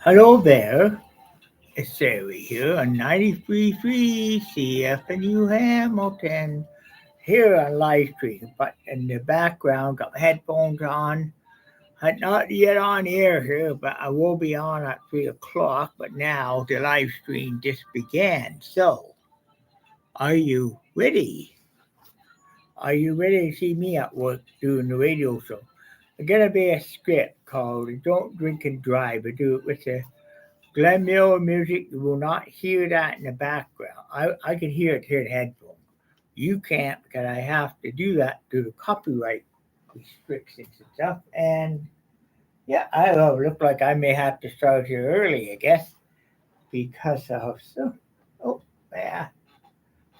Hello there, it's Shirrie here on 93.3 CFNU Hamilton. Here on live stream, but in the background, got headphones on. I'm not yet on air here, but I will be on at 3 o'clock. But now the live stream just began. So, are you ready? Are you ready to see me at work doing the radio show? There's gonna be a script called "Don't Drink and Drive." I do it with the Glenn Miller music. You will not hear that in the background. I can hear it here in headphones. You can't because I have to do that due to copyright restrictions and stuff. And yeah, I look like I may have to start here early, I guess, because of so. Oh, yeah.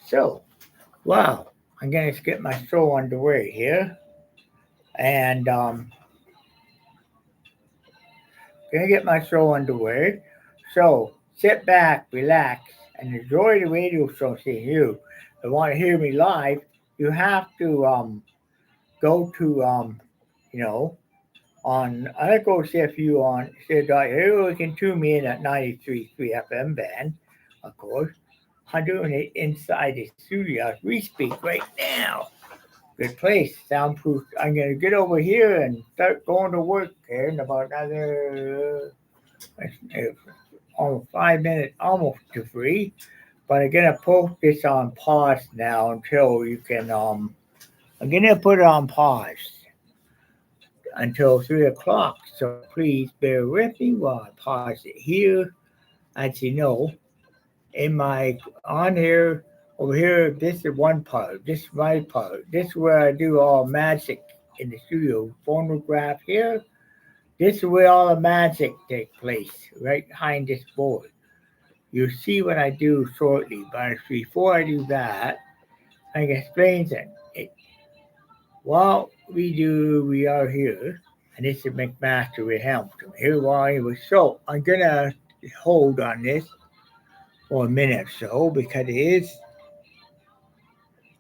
So, wow. I'm gonna get my show underway here, and gonna get my show underway. So sit back, relax, and enjoy the radio show. Seeing you. If you want to hear me live, you have to go to you know on I go CFU on here. You can tune me in at 93.3 FM band, of course. I'm doing it inside the studio as we speak right now. Good place, soundproof. I'm gonna get over here and start going to work here in about another almost 5 minutes, almost to free. But I'm gonna put this on pause now until you can. I'm gonna put it on pause until 3 o'clock. So please bear with me while I pause it here. As you know, in my on here over here, this is one part. This is my part. This is where I do all magic in the studio. Phonograph here. This is where all the magic takes place, right behind this board. You'll see what I do shortly, but before I do that, I can explain that. While we are here, and this is McMaster with Hamilton. Here while he was so I'm gonna hold on this for a minute or so because it is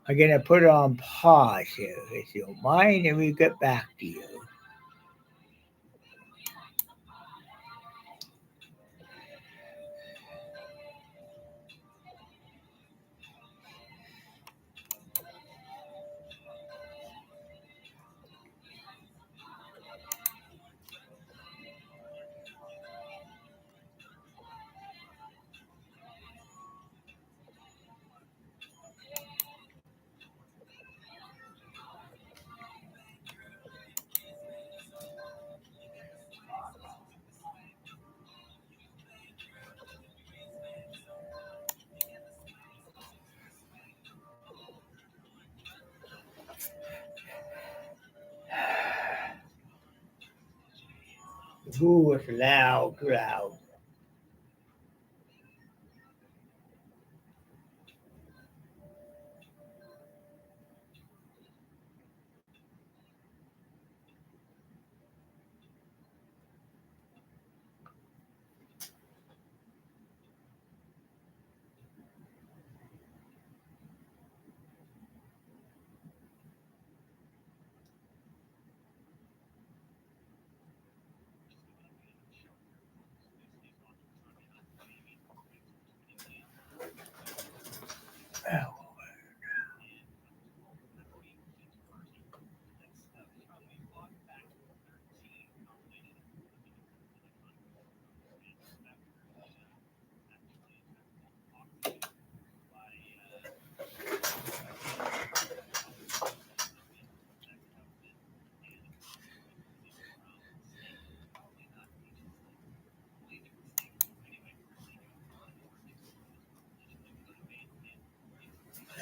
I'm gonna put it on pause here if you don't mind and we get back to you. Who was loud.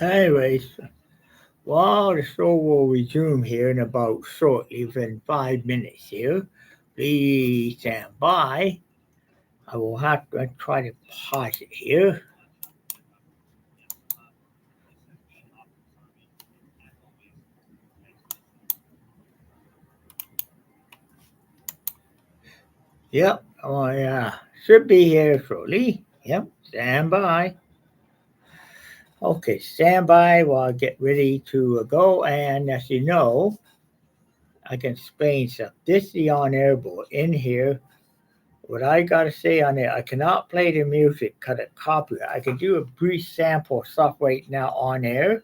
Anyways, well, the show will resume here in about shortly within 5 minutes here. Please stand by. I will have to try to pause it here. Yep. Oh yeah. Should be here shortly. Yep. Stand by. Okay, stand by while I get ready to go. And as you know, I can explain stuff. This is the on-air board. In here what I gotta say on it, I cannot play the music, cut it copyright. I can do a brief sample stuff right now on air.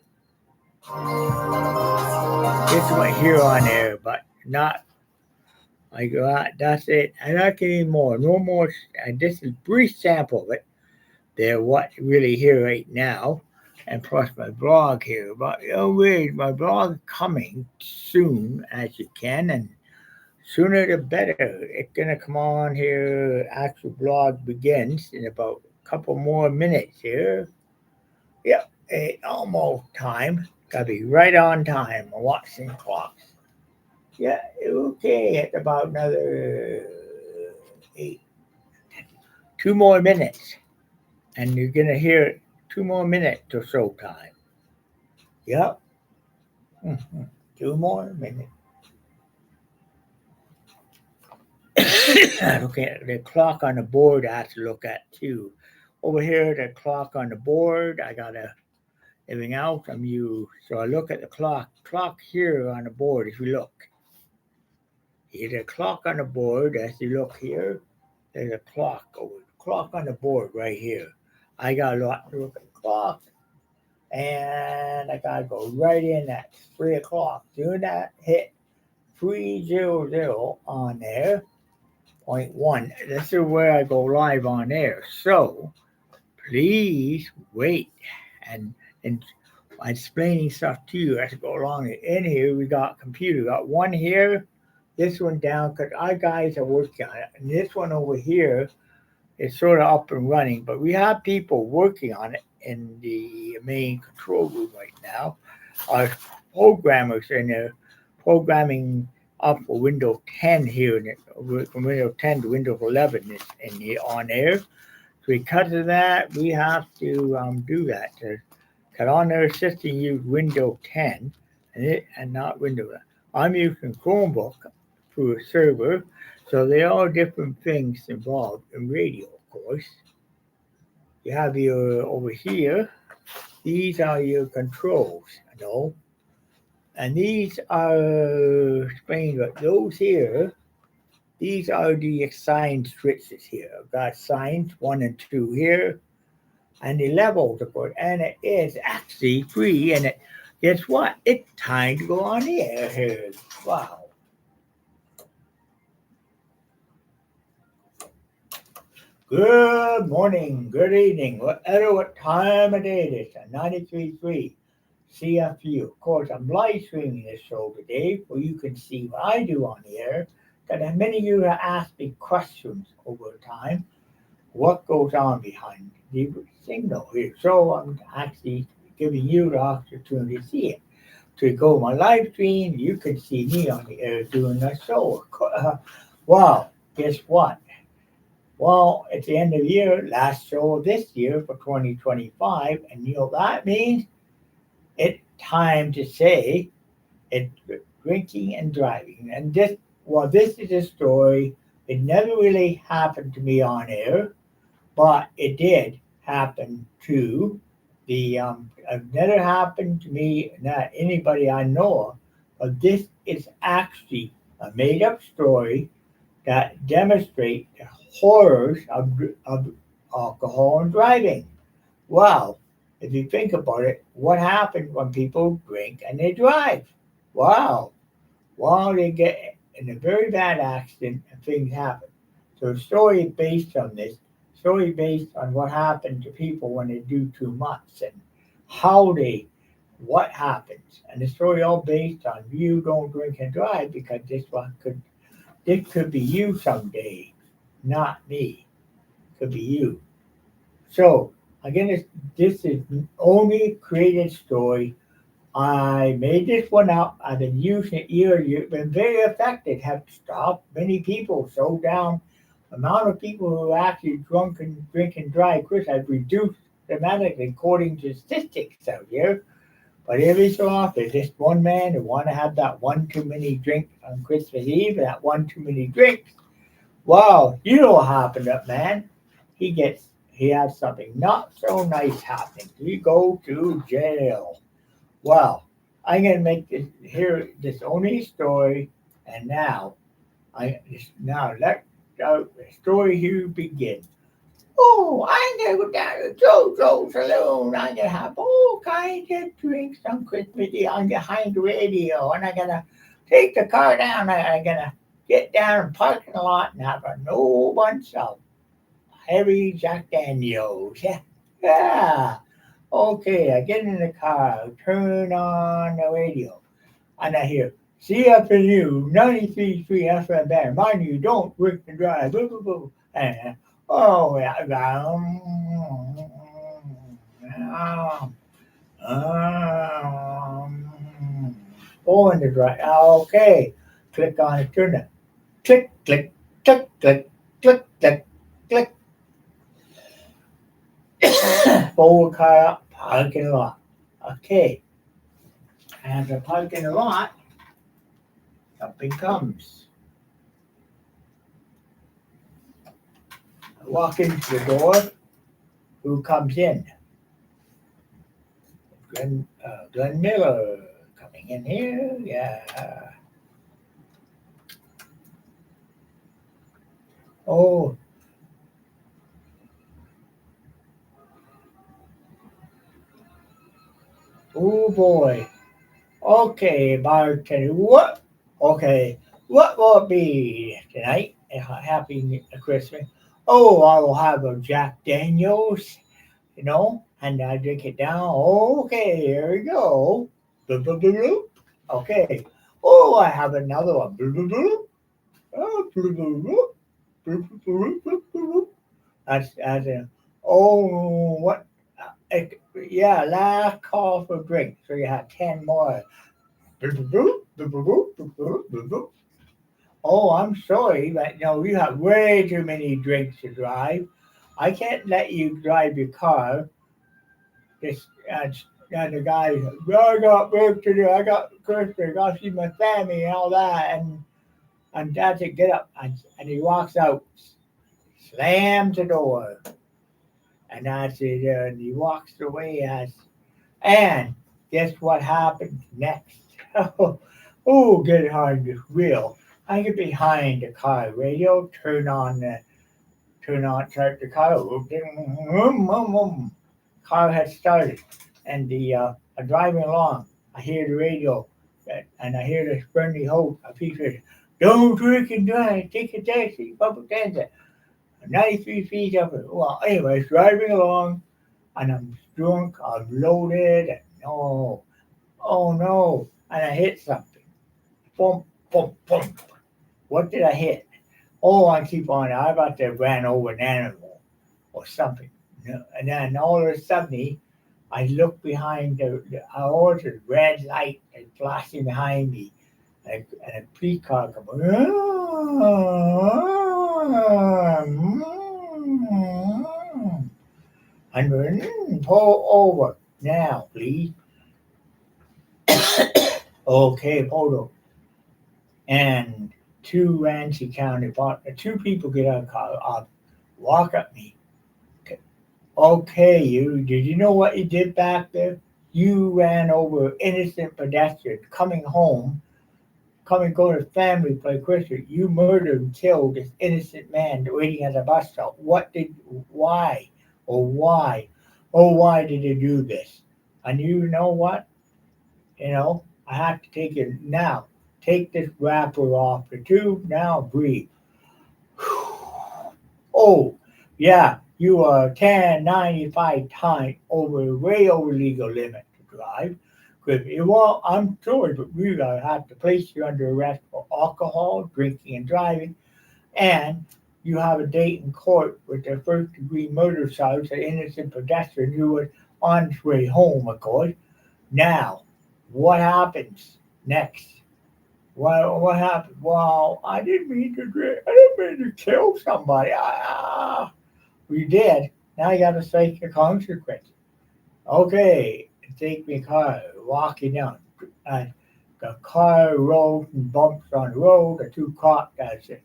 This one here on air, but not. I go. That's it. I not getting more. No more. And this is brief sample of it. They're what really here right now, and plus my blog here. But wait, my blog coming soon as you can, and sooner the better. It's gonna come on here. Actual blog begins in about a couple more minutes here. Yep, almost time. Gotta be right on time. I'm watching clocks. Yeah, okay. It's about another 8, 2 more minutes, and you're gonna hear 2 more minutes or so time. Yep, 2 more minutes. Okay, the clock on the board I have to look at too. Over here, the clock on the board, I gotta everything else I'm used. So I look at the clock here on the board. If you look, there's a clock on the board. As you look here, there's a clock on the board right here. I gotta look at the clock, and I gotta go right in at 3 o'clock. Doing that, hit 300 on there. 0.1. This is where I go live on air. So please wait. And I'm explaining stuff to you as I go along. In here, we got computer. We got one here, this one down, because our guys are working on it. And this one over here is sort of up and running, but we have people working on it in the main control room right now. Our programmers in there programming up for Windows 10 here, from Windows 10 to Windows 11 in the on air. So because of that, we have to do that. Because on their system, use Windows 10 and not Windows. I'm using Chromebook through a server, so there are different things involved in radio, of course. You have your over here. These are your controls, and these are explained. But those here, these are the assigned switches here. I've got signs 1 and 2 here, and the levels, of course. And it is actually free. And guess what? It's time to go on the air here. Wow. Good morning, good evening, whatever what time of day it is, at 93.3 CFU. Of course, I'm live streaming this show today, where you can see what I do on the air. Because many of you have asked me questions over time. What goes on behind the signal here? So I'm actually giving you the opportunity to see it. To go my live stream, you can see me on the air doing a show. Wow, guess what? Well, it's the end of the year, last show of this year for 2025, and that means it's time to say it's drinking and driving. And this is a story. It never really happened to me on air, but it did happen to it never happened to me, not anybody I know of, but this is actually a made-up story that demonstrate the horrors of alcohol and driving. Wow, if you think about it, what happens when people drink and they drive? Wow, well, they get in a very bad accident and things happen. So the story is based on this. Story based on what happened to people when they do too much and what happens. And the story all based on you don't drink and drive, because this could be you someday, not me. Could be you. So again, this is only created story. I made this one up. I've been using it year. Been very effective. Have stopped many people. So down the amount of people who actually drink and drive. Of course, I've reduced dramatically according to statistics out here. But every so often, just one man who want to have that one too many drink on Christmas Eve, that one too many drinks. Wow, you know what happened to that man? He has something not so nice happening. He go to jail. Wow, I'm gonna make this only story, and now let the story here begins. Oh, I'm gonna go down to JoJo's saloon. I'm gonna have all kinds of drinks on Christmas Eve. I'm behind the radio, and I'm gonna take the car down. I'm gonna get down and park in the lot and have a no bunch of heavy Jack Daniels. Yeah, yeah. Okay, I get in the car, turn on the radio, and I hear CFNU 93.3 FM band. Mind you, don't drink and drive. Boo, boo, boo. And, oh, yeah. Oh, in the drive. Okay. Click on it, turn it. Click, click, click, click, click, click, click. Pull the car up, park in the lot. Okay. As I park in the lot, something comes. I walk into the door. Who comes in? Glenn Miller coming in here. Yeah. Oh. Oh boy. Okay, bartender. What? Okay. What will it be tonight? Happy Christmas. Oh, I will have a Jack Daniels, and I drink it down. Okay, here we go. Bloop, bloop, bloop, bloop. Okay. Oh, I have another one. Bloop, bloop, bloop. Oh, bloop, bloop, bloop. Bloop, bloop, bloop, bloop, bloop. That's it. Oh, what? Yeah, last call for drink. So you have 10 more. Bloop, bloop, bloop, bloop, bloop, bloop, bloop, bloop, bloop. Oh, I'm sorry, but you have way too many drinks to drive. I can't let you drive your car. This and the guy, I got work to do. I got Christmas. I got to see my family and all that. And Dad said, get up. And he walks out, slams the door. And I said, and he walks away and guess what happened next? Get on the wheel. I get behind the car radio, start the car. Car had started, and I'm driving along. I hear the radio, and I hear this friendly host. He says, "Don't drink and drive. Take a taxi, public transit. 93 feet up." Well, anyways, driving along, and I'm drunk. I'm loaded, and oh no, and I hit something. Boom, boom, boom. What did I hit? Oh, I keep on. I about to ran over an animal or something. And then all of a sudden, I look behind the red light is flashing behind me, and a police car comes. And pull over now, please. Okay, pull over. And two Ramsey County, two people get out of the car, walk up me. Okay, did you know what you did back there? You ran over innocent pedestrian coming home, go to family play Christmas. You murdered and killed this innocent man waiting at a bus stop. Why? Why did you do this? And you know what? I have to take it now. Take this wrapper off the tube. Now breathe. Oh, yeah, you are 1095 times way over legal limit to drive. Well, I'm sorry, but we have to place you under arrest for alcohol, drinking, and driving. And you have a date in court with the first-degree murder charge of innocent pedestrian who was on his way home, of course. Now, what happens next? What happened? Well, I didn't mean to drink. I didn't mean to kill somebody. We did. Now you got to face the consequences. Okay, take me car, walking down. The car rolled and bumps on the road. The two cops said,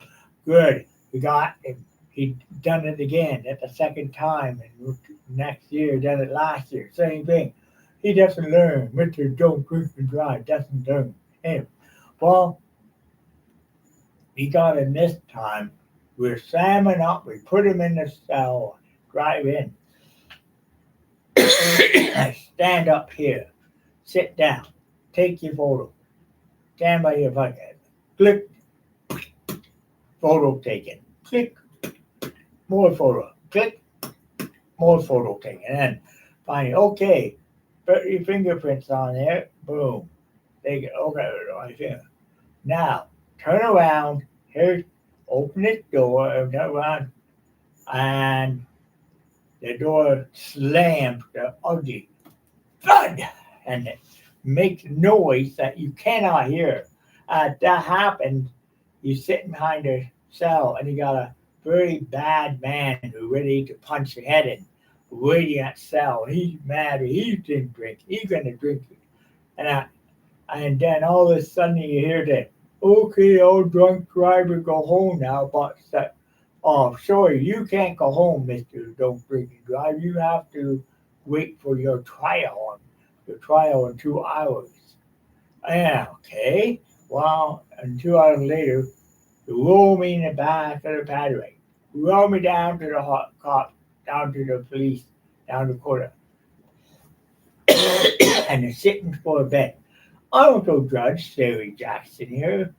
"Good, we got him. He done it again. That's the second time. And next year, done it last year. Same thing. He doesn't learn. Mr. Don't drink and drive. Doesn't learn. Anyway, well, he got him this time. We're slamming up. We put him in the cell. Drive in. Stand up here. Sit down. Take your photo. Stand by your bucket. Click. Photo taken. Click. More photo. Click. More photo taken. And finally, okay. Put your fingerprints on there. Boom. Take it. Okay. Right here. Now, turn around. Here. Open this door. Turn around. And the door slams. The ugly thud. And it makes noise that you cannot hear. That happened. You're sitting behind a cell and you got a very bad man who's ready to punch your head in, waiting at cell. He's mad. He didn't drink. He's gonna drink it. And then all of a sudden you hear that, okay, old drunk driver, go home now. But oh, sorry, you can't go home, Mister Don't Drink and Drive. You have to wait for your trial. Your trial in 2 hours. Yeah, okay. Well, and 2 hours later, you roll me in the back of the padway. Roll me down to the hot cop, down to the police, down the corner. And they're sitting for a bed. Uncle Judge Sherry Jackson here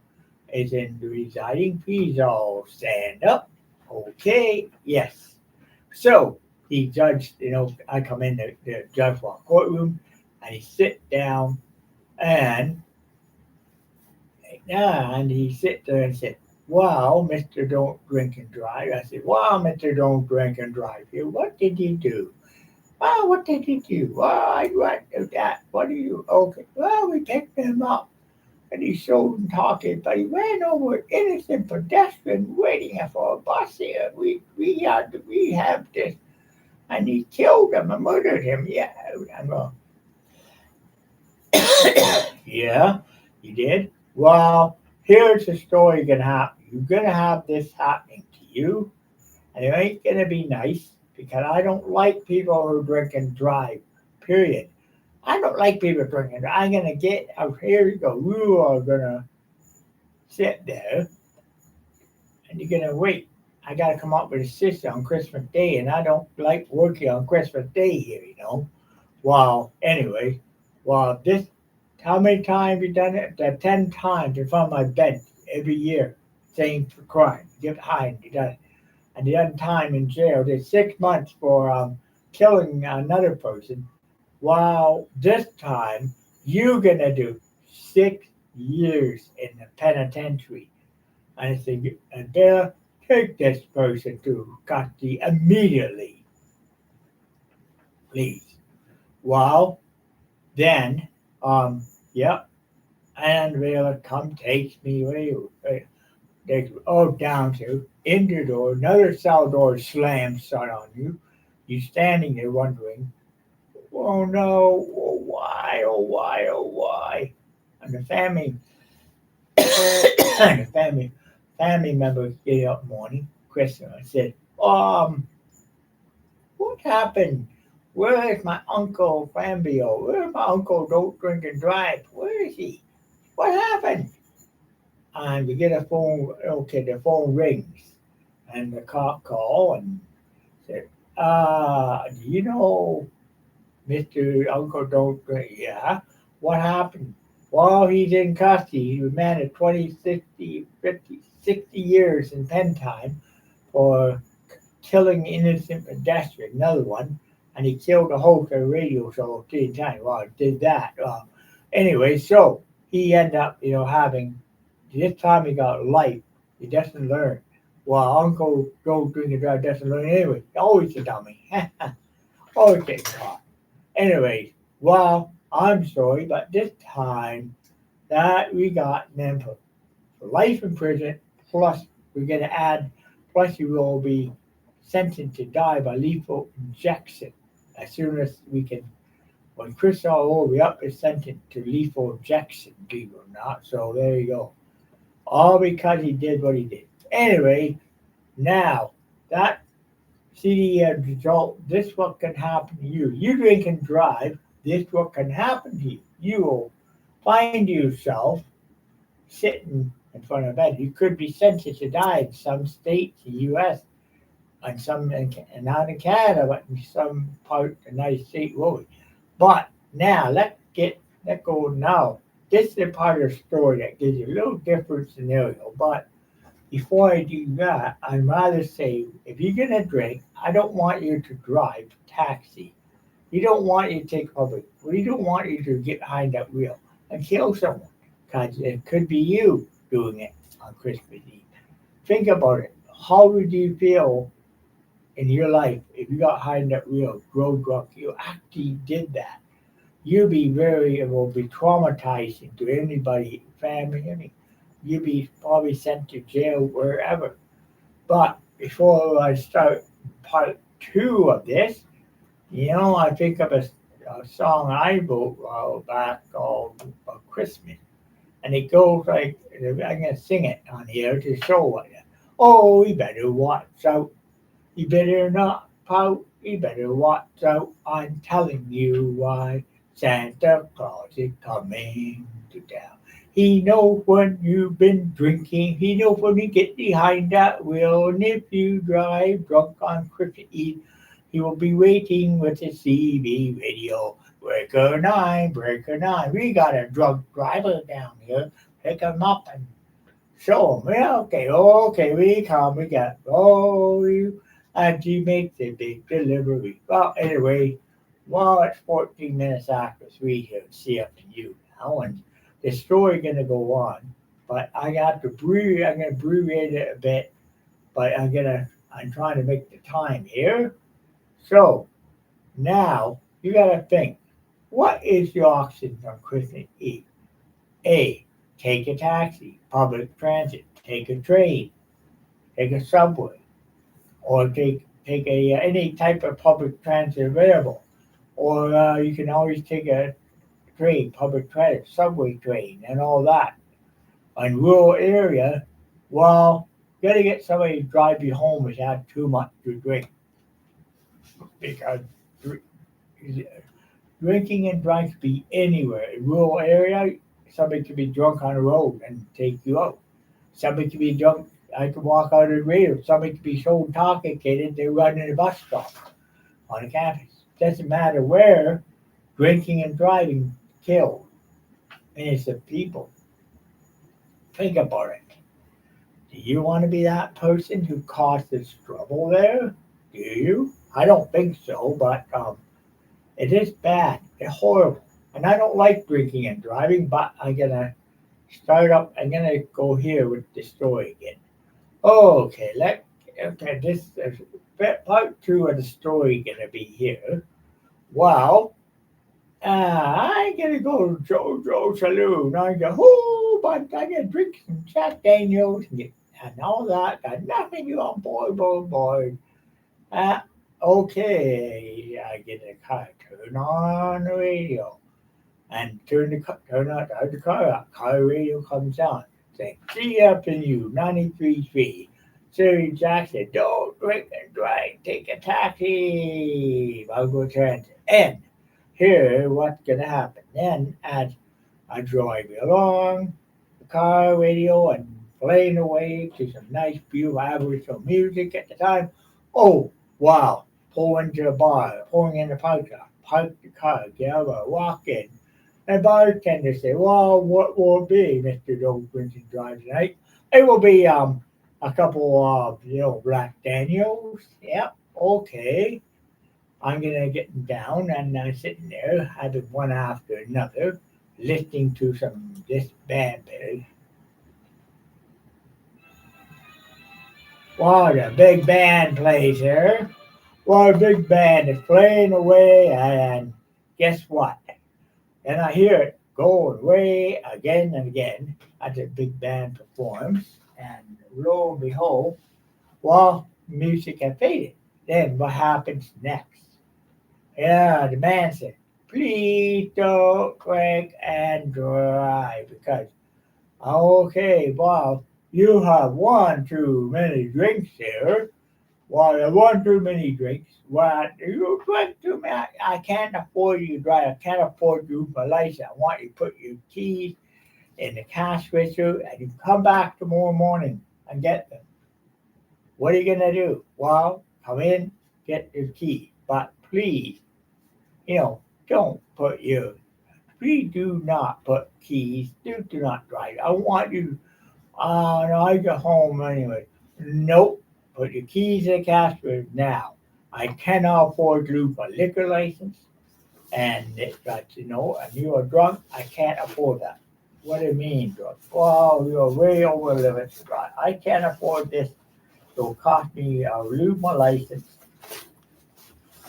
is in the residing. Please all stand up. Okay, yes. So the judge, I come in the judge walk courtroom and he sit down and he sit there and said, "Wow, Mr. Don't Drink and Drive." I said, "Wow, Mr. Don't Drink and Drive here. What did you do?" "Well, what did you do?" "Well, I went to that. What do you?" "Okay." "Well, we picked him up." And he showed and talking, but he ran over an innocent pedestrian waiting for a bus here. We have this. And he killed him and murdered him. Yeah. I'm going, yeah, he did. Well, here's the story gonna happen. You're gonna have this happening to you, and it ain't gonna be nice because I don't like people who drink and drive. Period. I don't like people drinking. I'm gonna get out here. You go. You are gonna sit there, and you're gonna wait. I gotta come up with a system on Christmas Day, and I don't like working on Christmas Day here. Well, anyway, this. How many times you done it? 10 times in front of my bed every year. Same for crime. Get high and you done it. And the other time in jail, did 6 months for killing another person. While this time, you're going to do 6 years in the penitentiary. And I said, I better take this person to custody immediately. Please. Well, then, yep. And they'll come take me away. They go down to in the door. Another cell door slams shut on you. You're standing there wondering, oh no, oh why, oh why, oh why? And the family members get up in the morning. Christmas said, what happened? Where is my uncle Fambio? Where's my uncle Don't Drink and Drive? Where is he? What happened? And we get a phone. Okay, the phone rings, and the cop call and said, do you know Mr. Uncle Don't Drink? Yeah. What happened? Well, he's in custody. He was man of 20, 60, 50, 60 years in pen time for killing innocent pedestrian. Another one. And he killed a host of radio show 3 times. Well, did that. Anyway, so he ended up, having, this time he got life. He doesn't learn. Well, Uncle Don't Drink and Drive doesn't learn anyway. Always a dummy. Always get caught. Anyway, well, I'm sorry, but this time that we got them for life in prison, plus we're going to add, plus you will be sentenced to die by lethal injection as soon as we can. When Chris all over, up is sentenced to lethal injection, believe it or not. So there you go. All because he did what he did. Anyway, now that CD result, this what can happen to you. You drink and drive, this what can happen to you. You will find yourself sitting in front of bed. You could be sentenced to die in some states in the U.S. and some, and not in Canada, but in some part of the United States. But now let go now. This is the part of the story that gives you a little different scenario. But before I do that, I'd rather say if you're gonna drink, I don't want you to drive taxi. You don't want you to take public. We don't want you to get behind that wheel and kill someone, because it could be you doing it on Christmas Eve. Think about it. How would you feel in your life if you got behind that wheel, drove drunk? You actually did that. You'd be it will be traumatizing to anybody, family. I mean, you'd be probably sent to jail wherever. But before I start part two of this, I think of a song I wrote a while back called Christmas. And it goes like, I'm going to sing it on here to show you. Oh, you better watch out. You better not pout. You better watch out. I'm telling you why Santa Claus is coming to town. He knows when you've been drinking. He knows when you get behind that wheel. And if you drive drunk on Christmas Eve, he will be waiting with his CB radio. Breaker 9, breaker 9. We got a drunk driver down here. Pick him up and show him. Yeah, okay, we come. We got, you. And he makes a big delivery. Well, anyway, it's 14 minutes after 3 here at CFNU now, and the story going to go on. But I got to breathe. I'm going to abbreviate it a bit, but I'm trying to make the time here. So now you got to think, what is your options on Christmas Eve? A, take a taxi, public transit, take a train, take a subway, or take any type of public transit available. Or you can always take a train, public transit, subway train, and all that. In rural area, well, you got to get somebody to drive you home without too much to drink. Because drinking and drunk can be anywhere. In rural area, somebody could be drunk on the road and take you out. Somebody could be drunk. I could walk out of the radio. Somebody could be so intoxicated they're running a bus stop on the campus. Doesn't matter where, drinking and driving kill innocent people. Think about it. Do you want to be that person who causes trouble there? Do you? I don't think so, but it is bad. It's horrible. And I don't like drinking and driving, but I'm going to I'm going to go here with the story again. Okay, this is part two of the story going to be here. Well, I'm going to go to JoJo Saloon. I go, but I'm going to drink some Jack Daniels and all that. Got nothing on board. Okay, I get a car, turn on the radio, and turn the car up. Car radio comes on, saying, CFNU 93.3. Shirrie Jackson, don't drink and drive, take a taxi. I'll go transit. And here, what's going to happen? Then, as I drive along the car radio and playing away to some nice, beautiful Aboriginal music at the time, oh, wow. Pull into the bar, pulling in the park the car, get out, walk in. And the bartender say, well, what will it be, Mr. Don't Drink and Drive tonight? It will be a couple of, Black Daniels. Yep, okay. I'm going to get them down and sitting there, having one after another, listening to this band. Wow, the big band plays here. Well, a big band is playing away, and guess what? And I hear it going away again and again as the big band performs, and lo and behold, music has faded. Then what happens next? Yeah, the man said, please don't drink and drive, because, okay, you have one too many drinks here. Well, one too many drinks. Well, you drink too many. I can't afford you to drive. I can't afford you for license. I want you to put your keys in the cash register and you come back tomorrow morning and get them. What are you going to do? Well, come in, get your key. But please, don't put your, please do not put keys, do not drive. I want you, no, I get home anyway. Nope, put your keys in the cash register now. I cannot afford to lose my liquor license. And it got, and you are drunk, I can't afford that. What do you mean, drunk? Well, you're way over the limit. I can't afford this. It'll cost me, I'll lose my license.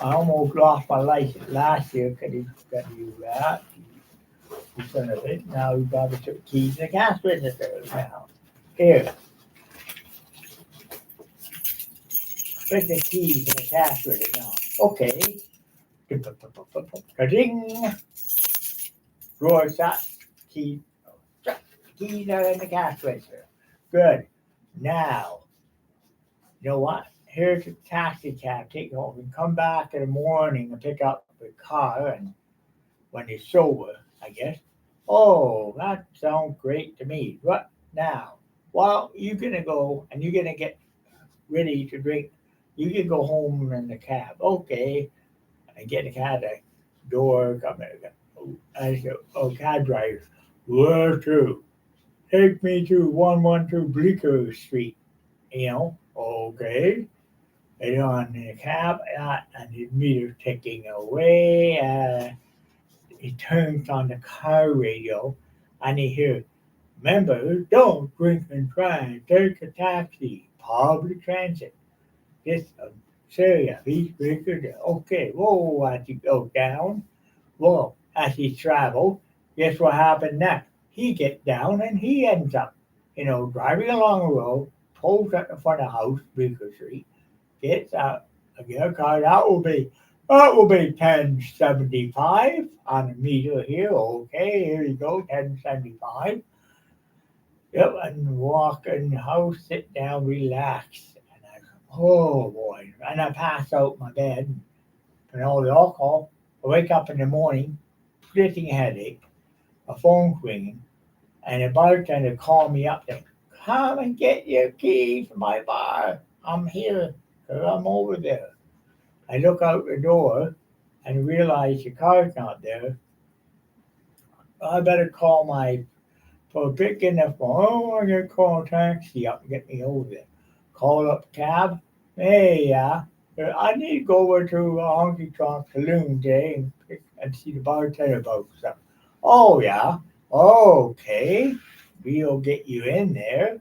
I almost lost my license last year because he got you that. You son of it. Now you got to put keys in the cash register now. Here. Put the keys in the cash register now. Okay. Ka-ding. Drawer shut. Keys. Keys are in the cash register. Good. Now, you know what? Here's a taxi cab. Take you home and come back in the morning and pick up the car. And when you're sober, I guess. Oh, that sounds great to me. What now? Well, you're gonna go and you're gonna get ready to drink. You can go home in the cab. Okay. And get the cab. The door. Come in. I said, oh, cab driver. Where to? Take me to 112 Bleecker Street. Okay. And on the cab, and the meter ticking away. He turns on the car radio, and he hears, remember, don't drink and drive. Take a taxi, public transit. This area, he's drinking. Okay, whoa, as he goes down, whoa, as he travels, guess what happened next? He gets down and he ends up, driving along the road, pulls up in front of the house, Bleecker Street, gets out, get a car. That will be 1075 on the meter here. Okay, here you go, 1075. Yep, and walk in the house, sit down, relax. And I go, oh boy. And I pass out my bed and all the alcohol. I wake up in the morning, splitting headache, my phone's ringing, and the bartender called me up there. Come and get your key from my bar. I'm here. I'm over there. I look out the door and realize the car's not there. I better call for picking the phone. Oh, I'm going to call a taxi up and get me over there. Call up a cab. Hey, I need to go over to Honky Tonk Saloon today and see the bartender about something. Oh, yeah. Okay. We'll get you in there.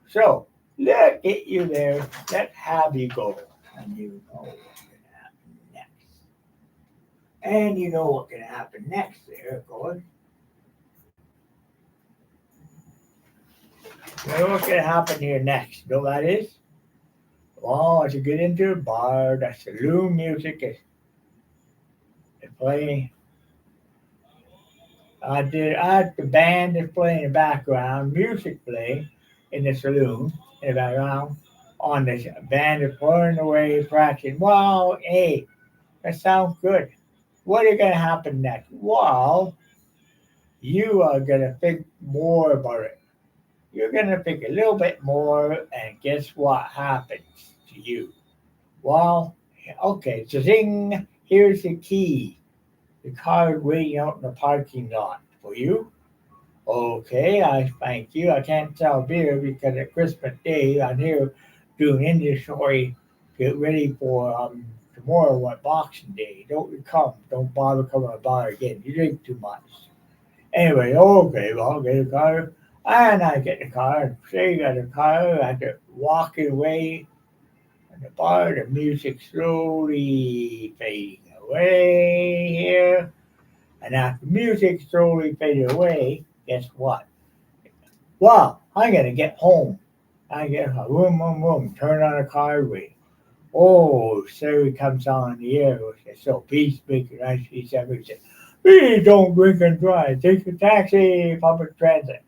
So, let's get you there. Let's have you go. And you know what's going to happen next. And you know what's going to happen next there, of course. You know what's going to happen here next. You know what that is? Well, as you get into a bar, the saloon music is playing. The band is playing in the background, music playing in the saloon in the background. On the band is pulling away, practicing. Wow, hey, that sounds good. What is going to happen next? Well, you are going to think more about it. You're going to think a little bit more, and guess what happens to you? Well, okay, so zing, here's the key. The car is waiting out in the parking lot for you. Okay, I thank you. I can't sell beer because at Christmas Day, I'm here doing inventory, get ready for tomorrow, Boxing Day. Don't bother coming to the bar again. You drink too much. Anyway, okay, well, I'll get a car. And I get the car, and say you got a car, I have to walk away. And the bar, the music slowly fading away here. And after music slowly faded away, guess what? Well, I'm going to get home. I get a room, turn on the car radio. Oh, Siri comes on the air. So peacemaker, nice piece everything. Says, please don't drink and drive. Take a taxi, public transit.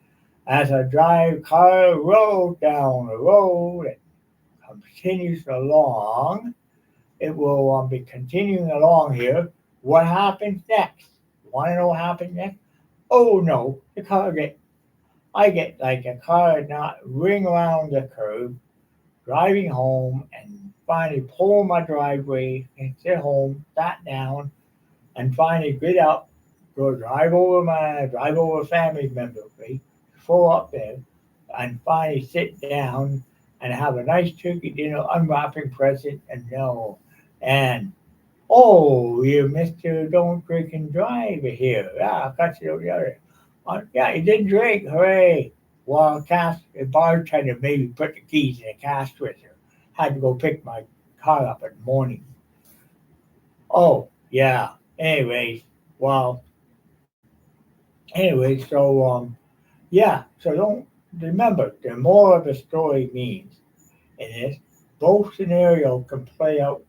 As I drive car road down the road, it continues along. It will be continuing along here. What happens next? You want to know what happens next? Oh no, the car gets I get like a car not ring around the curb, driving home, and finally pull my driveway and sit home, sat down, and finally get out, go drive over a family member, right? Pull up there, and finally sit down and have a nice turkey dinner, unwrapping present, and no, and oh, you Mister Don't Drink and Drive here. Yeah, I got you over the other. Yeah, you didn't drink. Hooray. Well, the bartender maybe put the keys in a cash register. Had to go pick my car up in the morning. Oh, yeah. Anyways, well, yeah. So don't remember the moral of the story means in this both scenarios can play out.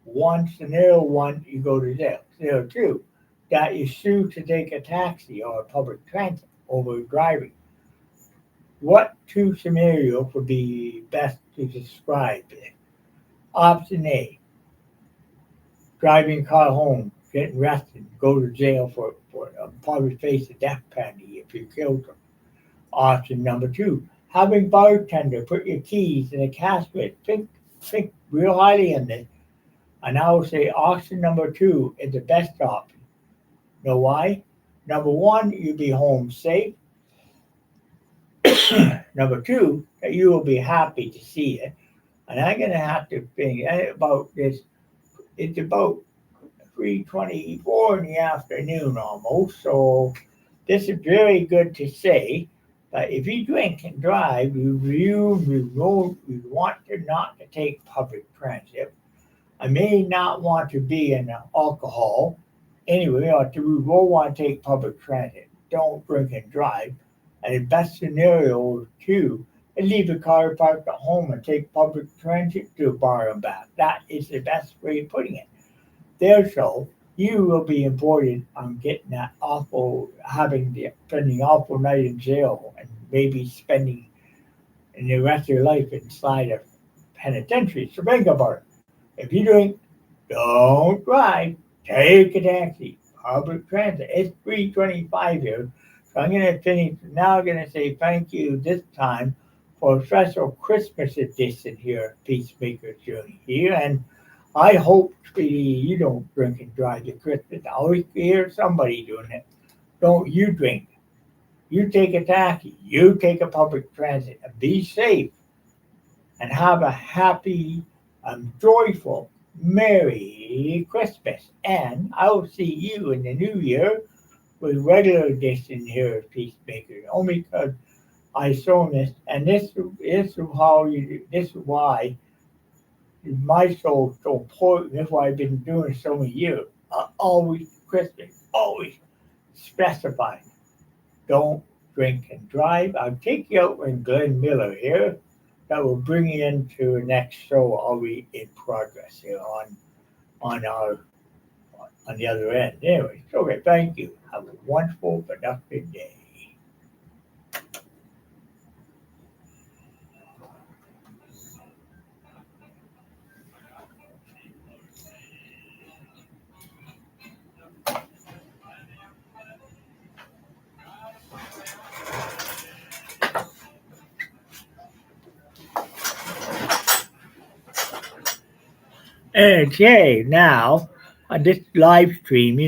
One scenario one, you go to jail. Scenario two, that you sue to take a taxi or a public transit over driving. What two scenarios would be best to describe it? Option A, driving car home, getting arrested, go to jail for probably face a death penalty if you killed them. Option number two, having bartender put your keys in a casket. Think real highly on this. And I would say option number two is the best option. Know why? Number one, you'll be home safe. Number two, that you will be happy to see it. And I'm gonna have to think about this. It's about 3:24 in the afternoon almost. So this is very good to say. But if you drink and drive, you want to not to take public transit. I may not want to be in alcohol anyway, or we will want to take public transit. Don't drink and drive. And the best scenario too is leave the car parked at home and take public transit to a bar and back. That is the best way of putting it. Therefore, you will be avoided on getting that awful, spending awful night in jail and maybe spending the rest of your life inside a penitentiary. So think about it. If you drink, don't drive. Take a taxi. Public transit. It's 3:25 here. So I'm gonna finish now. I'm gonna say thank you this time for a special Christmas edition here, Peacemaker Journey here. And I hope, sweetie, you don't drink and drive at Christmas. I always hear somebody doing it. Don't you drink. You take a taxi. You take a public transit and be safe and have a happy, joyful, Merry Christmas. And I will see you in the new year with regular edition here of Peacemaker. Only because I saw this, and this is why my soul is so important. That's why I've been doing it so many years. Always Christmas, always specify. Don't drink and drive. I'll take you out with Glenn Miller here. That will bring you into the next show. I'll be in progress here on the other end. Anyway, okay, thank you. Have a wonderful, productive day. Okay, now on this live stream,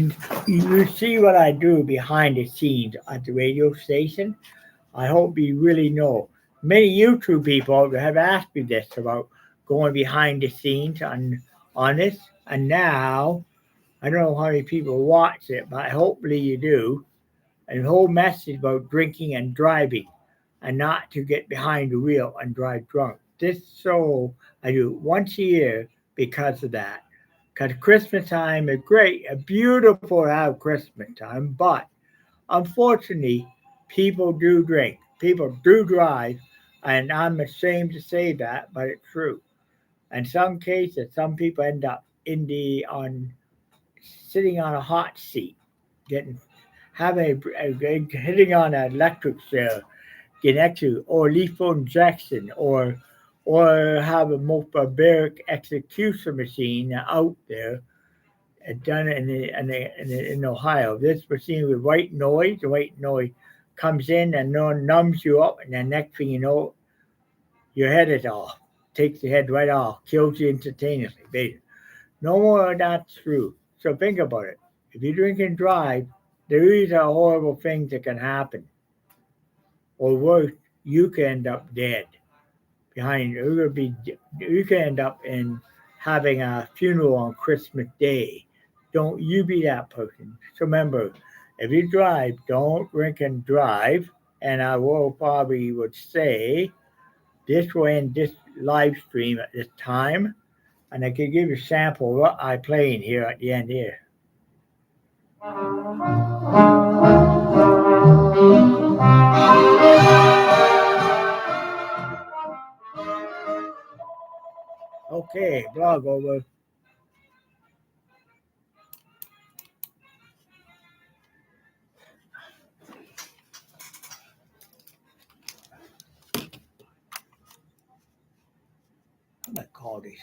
you see what I do behind the scenes at the radio station. I hope you really know. Many YouTube people have asked me this about going behind the scenes on this, and now I don't know how many people watch it, but hopefully you do. And the whole message about drinking and driving, and not to get behind the wheel and drive drunk. This show I do once a year because of that. Because Christmas time is great, a beautiful to have Christmas time, but unfortunately, people do drink, people do drive, and I'm ashamed to say that, but it's true. In some cases, some people end up on sitting on a hot seat, getting hitting on an electric chair, get to or lethal injection or have a most barbaric execution machine out there done in Ohio. This machine with white noise comes in and numbs you up, and the next thing you know, your head is off. Takes the head right off, kills you instantaneously. Basically. No more of that through. So think about it. If you drink and drive, there is a horrible things that can happen. Or worse, you can end up dead. Behind you can end up in having a funeral on Christmas Day. Don't you be that person. So remember, if you drive, don't drink and drive. And I will probably would say this will end this live stream at this time. And I can give you a sample of what I playing here at the end here. Okay, blog over. I'm gonna call this.